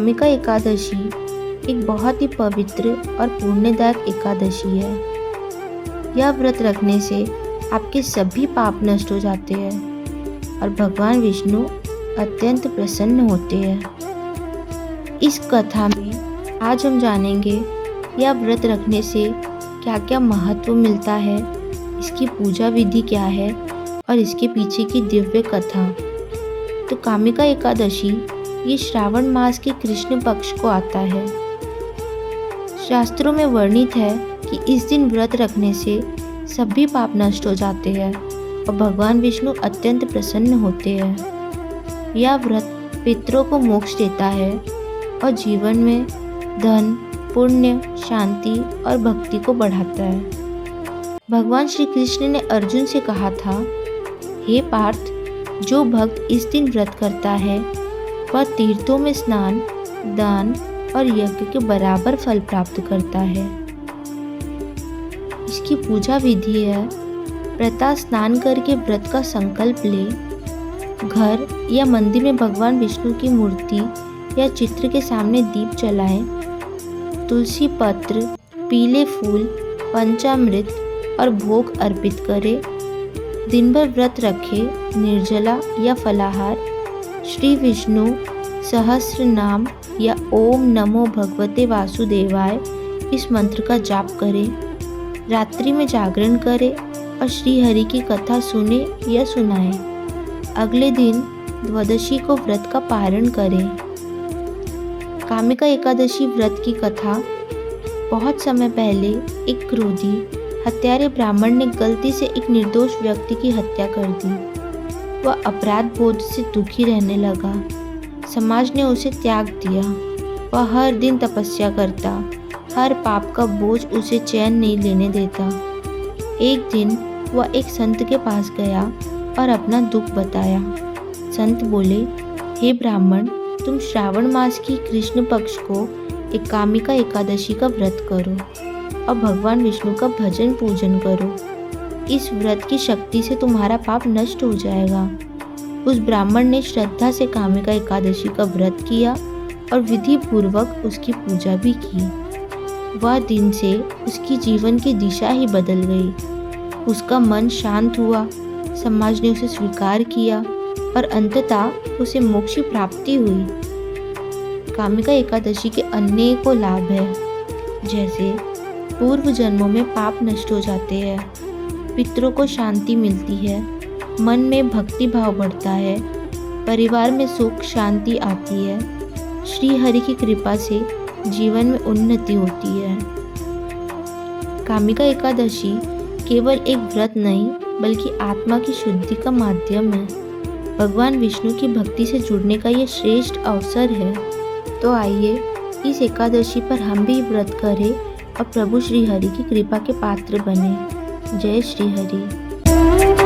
कामिका एकादशी एक बहुत ही पवित्र और पुण्यदायक एकादशी है। यह व्रत रखने से आपके सभी पाप नष्ट हो जाते हैं और भगवान विष्णु अत्यंत प्रसन्न होते हैं। इस कथा में आज हम जानेंगे यह व्रत रखने से क्या क्या महत्व मिलता है, इसकी पूजा विधि क्या है और इसके पीछे की दिव्य कथा। तो कामिका एकादशी ये श्रावण मास के कृष्ण पक्ष को आता है। शास्त्रों में वर्णित है कि इस दिन व्रत रखने से सभी पाप नष्ट हो जाते हैं और भगवान विष्णु अत्यंत प्रसन्न होते हैं। यह व्रत पितरों को मोक्ष देता है और जीवन में धन, पुण्य, शांति और भक्ति को बढ़ाता है। भगवान श्री कृष्ण ने अर्जुन से कहा था, हे पार्थ, जो भक्त इस दिन व्रत करता है वह तीर्थों में स्नान, दान और यज्ञ के बराबर फल प्राप्त करता है। इसकी पूजा विधि है, प्रातः स्नान करके व्रत का संकल्प ले, घर या मंदिर में भगवान विष्णु की मूर्ति या चित्र के सामने दीप जलाएं, तुलसी पत्र, पीले फूल, पंचामृत और भोग अर्पित करें। दिन भर व्रत रखे, निर्जला या फलाहार श्री विष्णु सहस्र नाम या ओम नमो भगवते वासुदेवाय इस मंत्र का जाप करें। रात्रि में जागरण करें और श्री हरि की कथा सुने या सुनाएं। अगले दिन द्वादशी को व्रत का पारण करें। कामिका एकादशी व्रत की कथा। बहुत समय पहले एक क्रोधी हत्यारे ब्राह्मण ने गलती से एक निर्दोष व्यक्ति की हत्या कर दी। वह अपराध बोध से दुखी रहने लगा। समाज ने उसे त्याग दिया। वह हर दिन तपस्या करता, हर पाप का बोझ उसे चैन नहीं लेने देता। एक दिन वह एक संत के पास गया और अपना दुख बताया। संत बोले, हे ब्राह्मण, तुम श्रावण मास की कृष्ण पक्ष को एक कामिका एकादशी का व्रत करो और भगवान विष्णु का भजन पूजन करो। इस व्रत की शक्ति से तुम्हारा पाप नष्ट हो जाएगा। उस ब्राह्मण ने श्रद्धा से कामिका एकादशी का व्रत किया और विधि पूर्वक उसकी पूजा भी की। वह दिन से उसकी जीवन की दिशा ही बदल गई। उसका मन शांत हुआ, समाज ने उसे स्वीकार किया और अंततः उसे मोक्ष की प्राप्ति हुई। कामिका एकादशी के अनेकों लाभ हैं, जैसे पूर्व जन्मों में पाप नष्ट हो जाते हैं, पितरों को शांति मिलती है, मन में भक्ति भाव बढ़ता है, परिवार में सुख शांति आती है, श्री हरि की कृपा से जीवन में उन्नति होती है। कामिका एकादशी केवल एक व्रत नहीं बल्कि आत्मा की शुद्धि का माध्यम है। भगवान विष्णु की भक्ति से जुड़ने का ये श्रेष्ठ अवसर है। तो आइए इस एकादशी पर हम भी व्रत करें और प्रभु श्री हरि की कृपा के पात्र बने। जय श्री हरि।